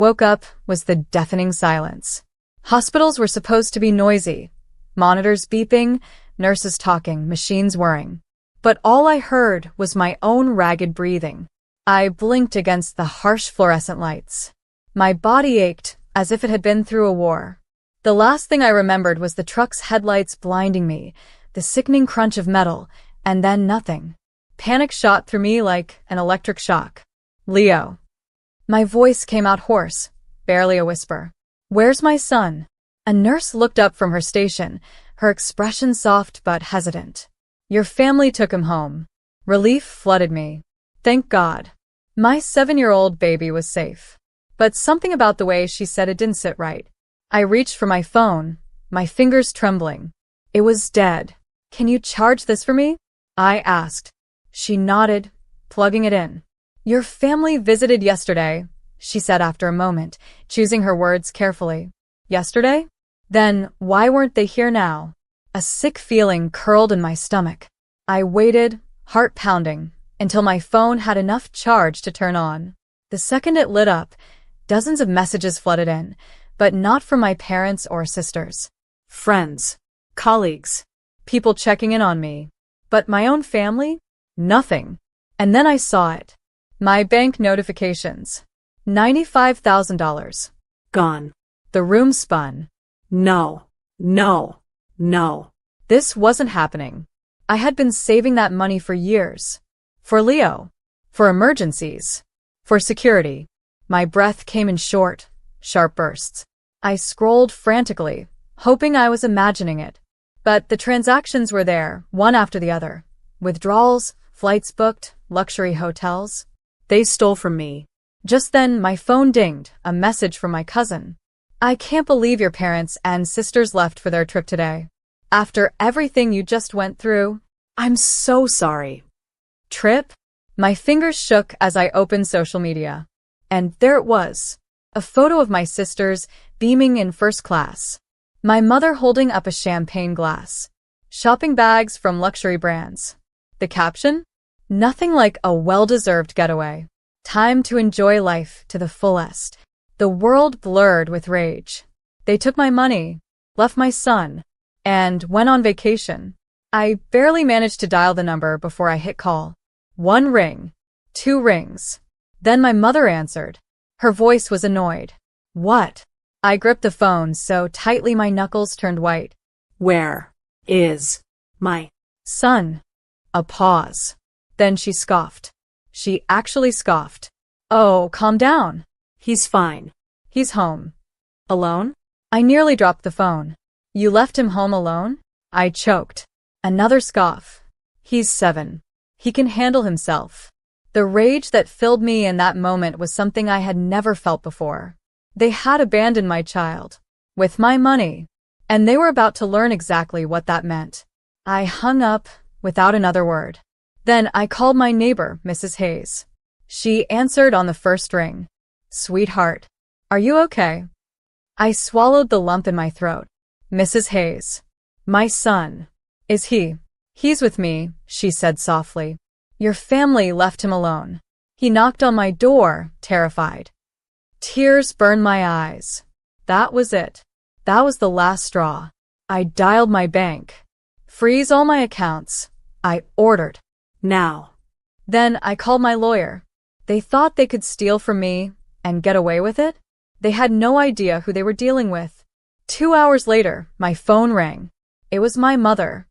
Woke up was the deafening silence. Hospitals were supposed to be noisy. Monitors beeping, nurses talking, machines whirring. But all I heard was my own ragged breathing. I blinked against the harsh fluorescent lights. My body ached as if it had been through a war. The last thing I remembered was the truck's headlights blinding me, the sickening crunch of metal, and then nothing. Panic shot through me like an electric shock. Leo. My voice came out hoarse, barely a whisper. Where's my son? A nurse looked up from her station, her expression soft but hesitant. Your family took him home. Relief flooded me. Thank God. My 7-year-old baby was safe. But something about the way she said it didn't sit right. I reached for my phone, my fingers trembling. It was dead. Can you charge this for me? I asked. She nodded, plugging it in. Your family visited yesterday, she said after a moment, choosing her words carefully. Yesterday? Then why weren't they here now? A sick feeling curled in my stomach. I waited, heart pounding, until my phone had enough charge to turn on. The second it lit up, dozens of messages flooded in, but not from my parents or sisters. Friends, colleagues, people checking in on me. But my own family? Nothing. And then I saw it. My bank notifications. $95,000. Gone. The room spun. No. This wasn't happening. I had been saving that money for years. For Leo. For emergencies. For security. My breath came in short, sharp bursts. I scrolled frantically, hoping I was imagining it. But the transactions were there, one after the other. Withdrawals, flights booked, luxury hotels. They stole from me. Just then, my phone dinged, a message from my cousin. I can't believe your parents and sisters left for their trip today. After everything you just went through, I'm so sorry. Trip? My fingers shook as I opened social media. And there it was. A photo of my sisters beaming in first class. My mother holding up a champagne glass. Shopping bags from luxury brands. The caption? Nothing like a well-deserved getaway. Time to enjoy life to the fullest. The world blurred with rage. They took my money, left my son, and went on vacation. I barely managed to dial the number before I hit call. 1 ring. 2 rings. Then my mother answered. Her voice was annoyed. What? I gripped the phone so tightly my knuckles turned white. Where is my son? A pause. Then she scoffed. She actually scoffed. Oh, calm down. He's fine. He's home. Alone? I nearly dropped the phone. You left him home alone? I choked. Another scoff. He's 7. He can handle himself. The rage that filled me in that moment was something I had never felt before. They had abandoned my child. With my money. And they were about to learn exactly what that meant. I hung up without another word. Then I called my neighbor, Mrs. Hayes. She answered on the first ring. Sweetheart, are you okay? I swallowed the lump in my throat. Mrs. Hayes. My son. Is he? He's with me, she said softly. Your family left him alone. He knocked on my door, terrified. Tears burned my eyes. That was it. That was the last straw. I dialed my bank. Freeze all my accounts. I ordered. Now. Then I called my lawyer. They thought they could steal from me and get away with it? They had no idea who they were dealing with. 2 hours later, my phone rang. It was my mother.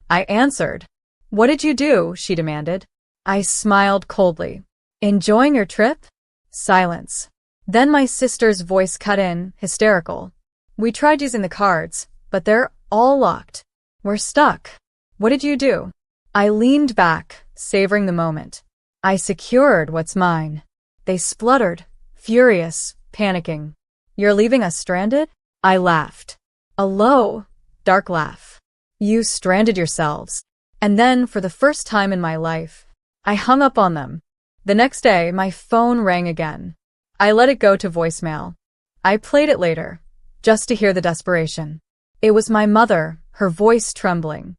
I answered. What did you do? She demanded. I smiled coldly. Enjoying your trip? Silence. Then my sister's voice cut in, hysterical. We tried using the cards, but they're all locked. We're stuck. What did you do? I leaned back, savoring the moment. I secured what's mine. They spluttered, furious, panicking. You're leaving us stranded? I laughed. A low, dark laugh. You stranded yourselves. And then, for the first time in my life, I hung up on them. The next day, my phone rang again. I let it go to voicemail. I played it later, just to hear the desperation. It was my mother, her voice trembling.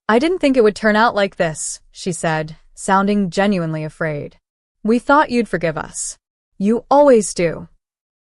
I didn't think it would turn out like this, she said, sounding genuinely afraid. We thought you'd forgive us. You always do.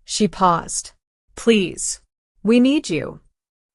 She paused. Please. We need you.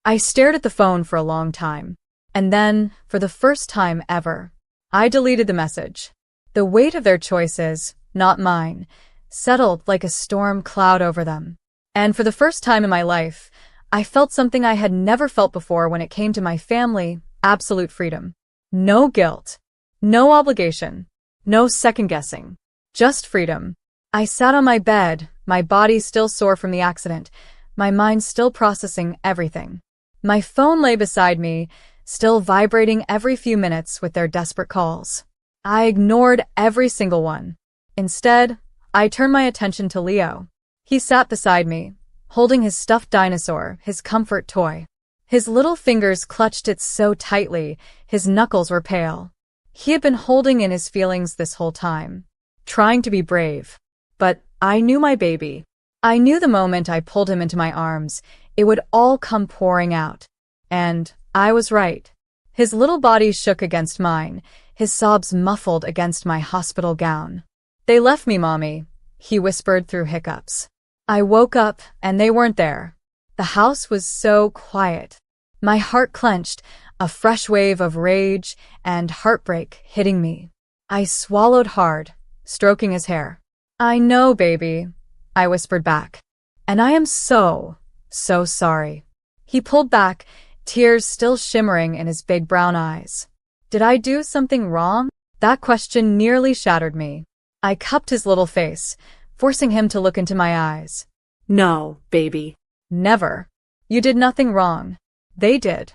I stared at the phone for a long time. And then, for the first time ever, I deleted the message. The weight of their choices, not mine, settled like a storm cloud over them. And for the first time in my life, I felt something I had never felt before when it came to my family: absolute freedom. No guilt. No obligation. No second-guessing. Just freedom. I sat on my bed, my body still sore from the accident, my mind still processing everything. My phone lay beside me, still vibrating every few minutes with their desperate calls. I ignored every single one. Instead, I turned my attention to Leo. He sat beside me, holding his stuffed dinosaur, his comfort toy. His little fingers clutched it so tightly, his knuckles were pale. He had been holding in his feelings this whole time, trying to be brave. But I knew my baby. I knew the moment I pulled him into my arms, it would all come pouring out. And I was right. His little body shook against mine, his sobs muffled against my hospital gown. They left me, Mommy, he whispered through hiccups. I woke up and they weren't there. The house was so quiet. My heart clenched, a fresh wave of rage and heartbreak hitting me. I swallowed hard, stroking his hair. I know, baby, I whispered back. And I am so sorry. He pulled back, tears still shimmering in his big brown eyes. Did I do something wrong? That question nearly shattered me. I cupped his little face, forcing him to look into my eyes. No, baby. Never. You did nothing wrong. They did.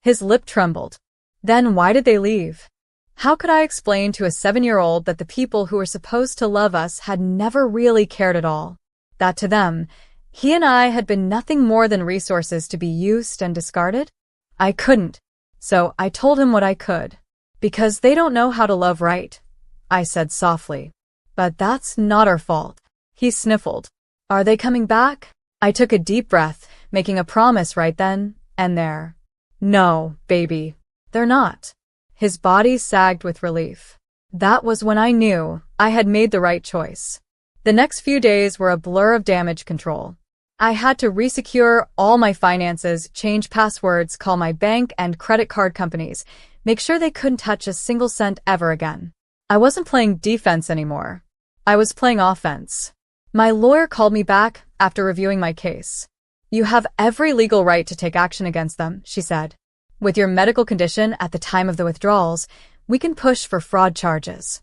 His lip trembled. Then why did they leave? How could I explain to a 7-year-old that the people who were supposed to love us had never really cared at all? That to them, he and I had been nothing more than resources to be used and discarded? I couldn't. So I told him what I could. Because they don't know how to love right, I said softly. But that's not our fault. He sniffled. Are they coming back? I took a deep breath, making a promise right then and there. No, baby. They're not. His body sagged with relief. That was when I knew I had made the right choice. The next few days were a blur of damage control. I had to resecure all my finances, change passwords, call my bank and credit card companies, make sure they couldn't touch a single cent ever again. I wasn't playing defense anymore. I was playing offense. My lawyer called me back after reviewing my case. You have every legal right to take action against them, she said. With your medical condition at the time of the withdrawals, we can push for fraud charges.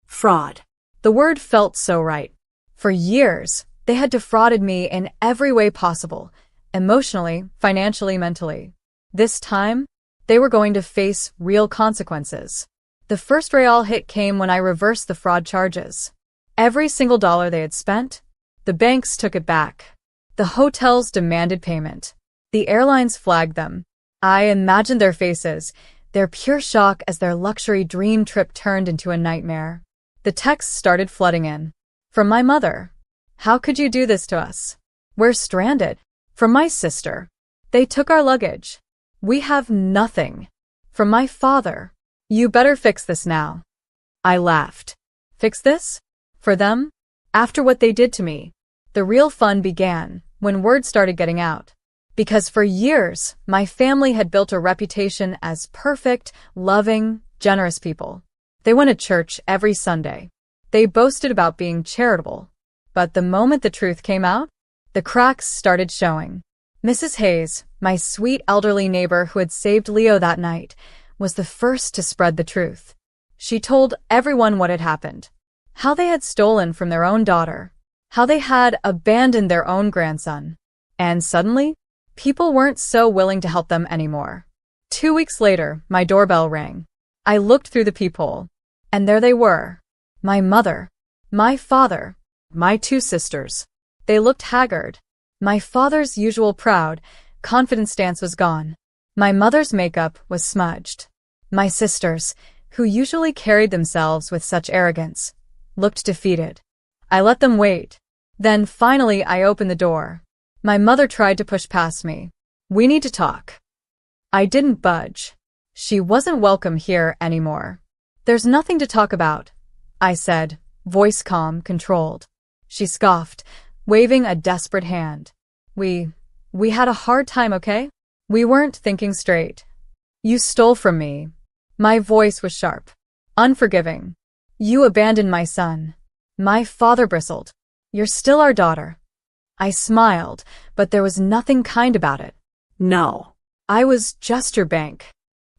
Fraud. The word felt so right. For years, they had defrauded me in every way possible, emotionally, financially, mentally. This time, they were going to face real consequences. The first real hit came when I reversed the fraud charges. Every single dollar they had spent, the banks took it back. The hotels demanded payment. The airlines flagged them. I imagined their faces, their pure shock as their luxury dream trip turned into a nightmare. The texts started flooding in. From my mother. How could you do this to us? We're stranded. From my sister. They took our luggage. We have nothing. From my father. You better fix this now. I laughed. Fix this? For them? After what they did to me. The real fun began when word started getting out. Because for years, my family had built a reputation as perfect, loving, generous people. They went to church every Sunday. They boasted about being charitable. But the moment the truth came out, the cracks started showing. Mrs. Hayes, my sweet elderly neighbor who had saved Leo that night, was the first to spread the truth. She told everyone what had happened. How they had stolen from their own daughter. How they had abandoned their own grandson. And suddenly, people weren't so willing to help them anymore. 2 weeks later, my doorbell rang. I looked through the peephole. And there they were. My mother. My father. My 2 sisters. They looked haggard. My father's usual proud, confident stance was gone. My mother's makeup was smudged. My sisters, who usually carried themselves with such arrogance, looked defeated. I let them wait. Then finally I opened the door. My mother tried to push past me. We need to talk. I didn't budge. She wasn't welcome here anymore. There's nothing to talk about, I said, voice calm, controlled. She scoffed. waving a desperate hand. We had a hard time, okay? We weren't thinking straight. You stole from me. My voice was sharp, unforgiving. You abandoned my son. My father bristled. You're still our daughter. I smiled, but there was nothing kind about it. No. I was just your bank.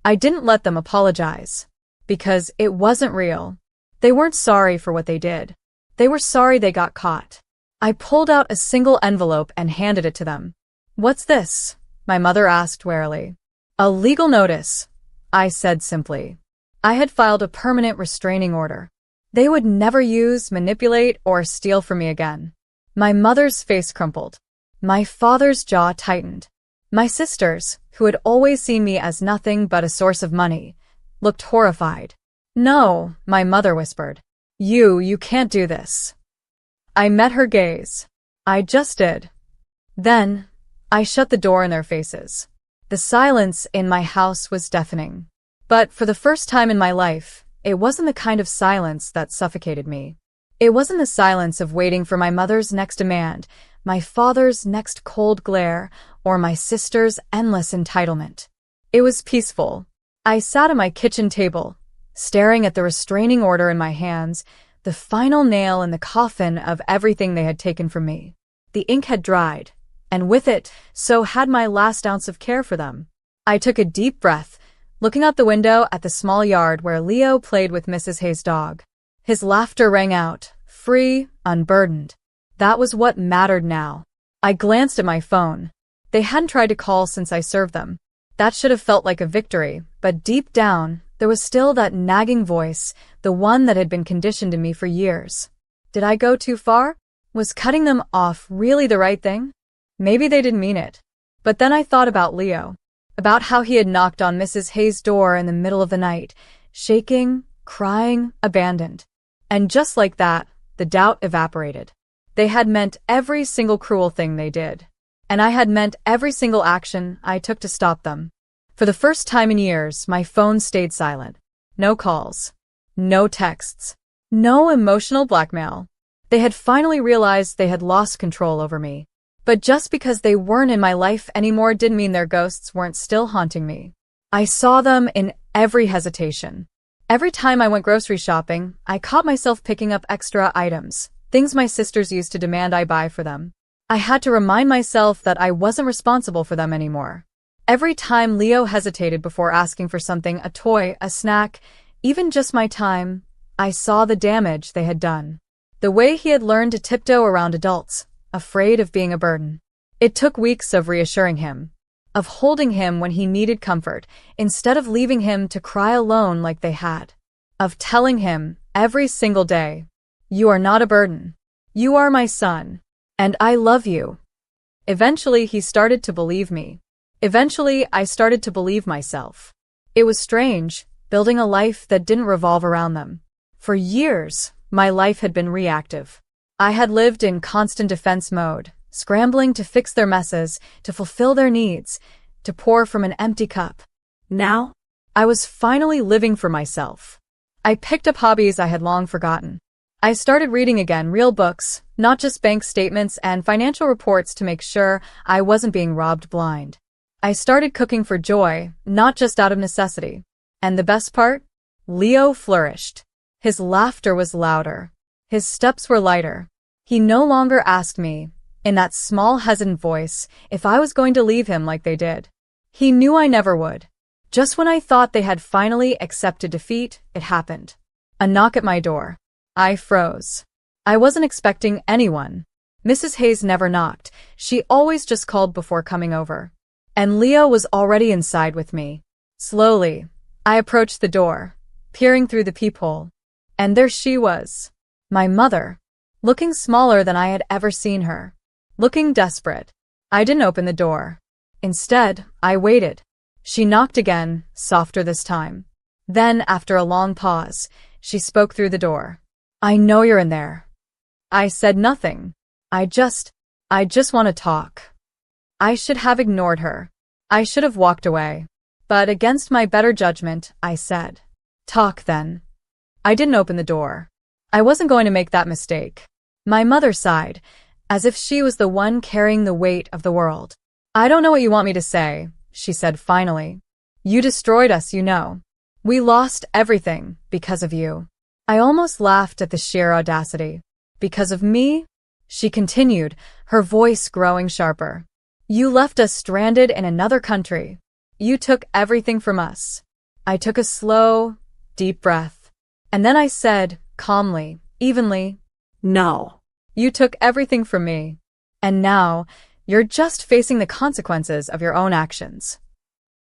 I didn't let them apologize. Because it wasn't real. They weren't sorry for what they did. They were sorry they got caught. I pulled out a single envelope and handed it to them. What's this? My mother asked warily. A legal notice, I said simply. I had filed a permanent restraining order. They would never use, manipulate, or steal from me again. My mother's face crumpled. My father's jaw tightened. My sisters, who had always seen me as nothing but a source of money, looked horrified. No, my mother whispered. You can't do this. I met her gaze. I just did. Then, I shut the door in their faces. The silence in my house was deafening. But for the first time in my life, it wasn't the kind of silence that suffocated me. It wasn't the silence of waiting for my mother's next demand, my father's next cold glare, or my sister's endless entitlement. It was peaceful. I sat at my kitchen table, staring at the restraining order in my hands, the final nail in the coffin of everything they had taken from me. The ink had dried, and with it, so had my last ounce of care for them. I took a deep breath, looking out the window at the small yard where Leo played with Mrs. Hayes' dog. His laughter rang out, free, unburdened. That was what mattered now. I glanced at my phone. They hadn't tried to call since I served them. That should have felt like a victory, but deep down, there was still that nagging voice, the one that had been conditioned in me for years. Did I go too far? Was cutting them off really the right thing? Maybe they didn't mean it. But then I thought about Leo, about how he had knocked on Mrs. Hayes' door in the middle of the night, shaking, crying, abandoned. And just like that, the doubt evaporated. They had meant every single cruel thing they did. And I had meant every single action I took to stop them. For the first time in years, my phone stayed silent. No calls. No texts. No emotional blackmail. They had finally realized they had lost control over me. But just because they weren't in my life anymore didn't mean their ghosts weren't still haunting me. I saw them in every hesitation. Every time I went grocery shopping, I caught myself picking up extra items, things my sisters used to demand I buy for them. I had to remind myself that I wasn't responsible for them anymore. Every time Leo hesitated before asking for something, a toy, a snack, even just my time, I saw the damage they had done. The way he had learned to tiptoe around adults, afraid of being a burden. It took weeks of reassuring him, of holding him when he needed comfort, instead of leaving him to cry alone like they had, of telling him every single day, "You are not a burden. You are my son, and I love you." Eventually, he started to believe me. Eventually, I started to believe myself. It was strange, building a life that didn't revolve around them. For years, my life had been reactive. I had lived in constant defense mode, scrambling to fix their messes, to fulfill their needs, to pour from an empty cup. Now, I was finally living for myself. I picked up hobbies I had long forgotten. I started reading again, real books, not just bank statements and financial reports, to make sure I wasn't being robbed blind. I started cooking for joy, not just out of necessity. And the best part? Leo flourished. His laughter was louder. His steps were lighter. He no longer asked me, in that small, hesitant voice, if I was going to leave him like they did. He knew I never would. Just when I thought they had finally accepted defeat, it happened. A knock at my door. I froze. I wasn't expecting anyone. Mrs. Hayes never knocked. She always just called before coming over. And Leo was already inside with me. Slowly, I approached the door, peering through the peephole. And there she was. My mother, looking smaller than I had ever seen her, looking desperate. I didn't open the door. Instead, I waited. She knocked again, softer this time. Then, after a long pause, she spoke through the door. "I know you're in there." I said nothing. I just want to talk. I should have ignored her. I should have walked away. But against my better judgment, I said, "Talk then." I didn't open the door. I wasn't going to make that mistake. My mother sighed, as if she was the one carrying the weight of the world. "I don't know what you want me to say," she said finally. "You destroyed us, you know. We lost everything because of you." I almost laughed at the sheer audacity. "Because of me?" she continued, her voice growing sharper. "You left us stranded in another country. You took everything from us." I took a slow, deep breath. And then I said, calmly, evenly, No. "You took everything from me. And now, you're just facing the consequences of your own actions."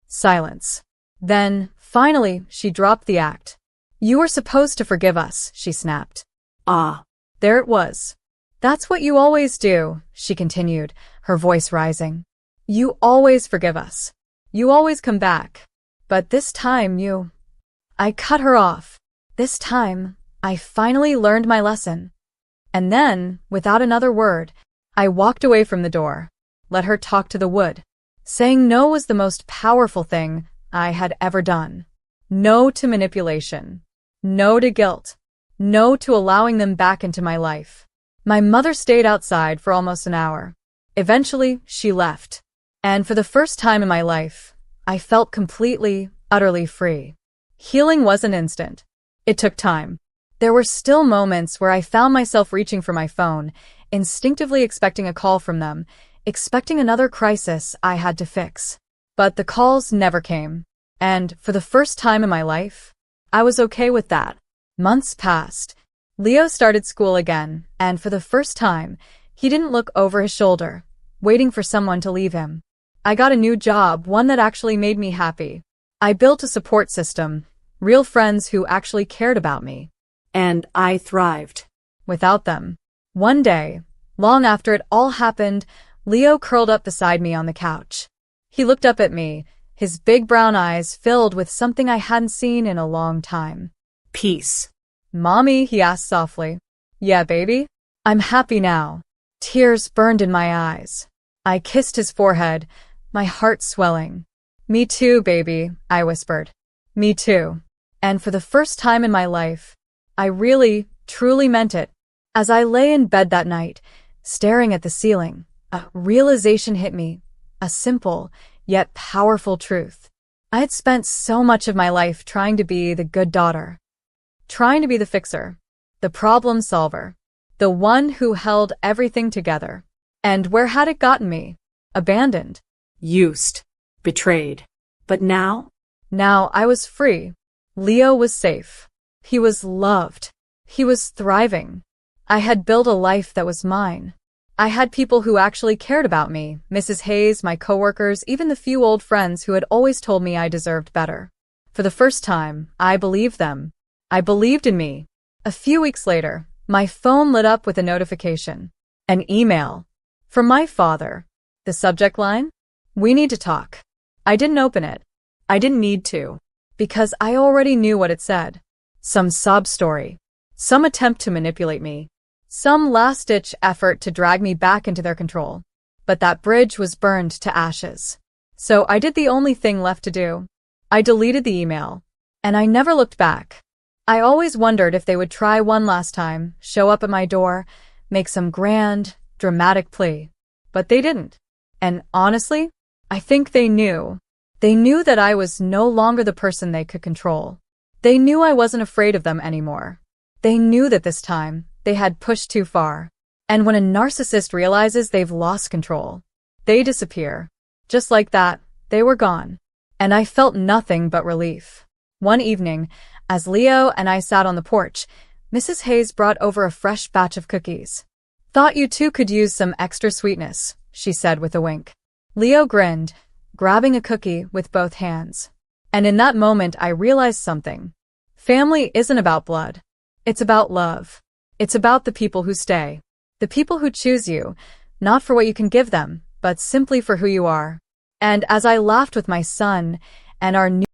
Silence. Then, finally, she dropped the act. "You were supposed to forgive us," she snapped. Ah. There it was. "That's what you always do," she continued, her voice rising. "You always forgive us. You always come back. But this time you—" I cut her off. This time, I finally learned my lesson. And then, without another word, I walked away from the door, let her talk to the wood. Saying no was the most powerful thing I had ever done. No to manipulation. No to guilt. No to allowing them back into my life. My mother stayed outside for almost an hour. Eventually, she left. And for the first time in my life, I felt completely, utterly free. Healing wasn't instant. It took time. There were still moments where I found myself reaching for my phone, instinctively expecting a call from them, expecting another crisis I had to fix. But the calls never came. And for the first time in my life, I was okay with that. Months passed. Leo started school again, and for the first time, he didn't look over his shoulder, waiting for someone to leave him. I got a new job, one that actually made me happy. I built a support system, real friends who actually cared about me. And I thrived. Without them. One day, long after it all happened, Leo curled up beside me on the couch. He looked up at me, his big brown eyes filled with something I hadn't seen in a long time. Peace. "Mommy," he asked softly. "Yeah, baby? I'm happy now." Tears burned in my eyes. I kissed his forehead, my heart swelling. "Me too, baby," I whispered. "Me too." And for the first time in my life, I really, truly meant it. As I lay in bed that night, staring at the ceiling, a realization hit me, a simple, yet powerful truth. I had spent so much of my life trying to be the good daughter. Trying to be the fixer, the problem solver, the one who held everything together. And where had it gotten me? Abandoned. Used. Betrayed. But now? Now I was free. Leo was safe. He was loved. He was thriving. I had built a life that was mine. I had people who actually cared about me, Mrs. Hayes, my coworkers, even the few old friends who had always told me I deserved better. For the first time, I believed them. I believed in me. A few weeks later, my phone lit up with a notification. An email. From my father. The subject line? "We need to talk." I didn't open it. I didn't need to. Because I already knew what it said. Some sob story. Some attempt to manipulate me. Some last-ditch effort to drag me back into their control. But that bridge was burned to ashes. So I did the only thing left to do. I deleted the email. And I never looked back. I always wondered if they would try one last time, show up at my door, make some grand, dramatic plea. But they didn't. And honestly, I think they knew. They knew that I was no longer the person they could control. They knew I wasn't afraid of them anymore. They knew that this time, they had pushed too far. And when a narcissist realizes they've lost control, they disappear. Just like that, they were gone. And I felt nothing but relief. One evening, as Leo and I sat on the porch, Mrs. Hayes brought over a fresh batch of cookies. "Thought you two could use some extra sweetness," she said with a wink. Leo grinned, grabbing a cookie with both hands. And in that moment I realized something. Family isn't about blood. It's about love. It's about the people who stay. The people who choose you, not for what you can give them, but simply for who you are. And as I laughed with my son and our new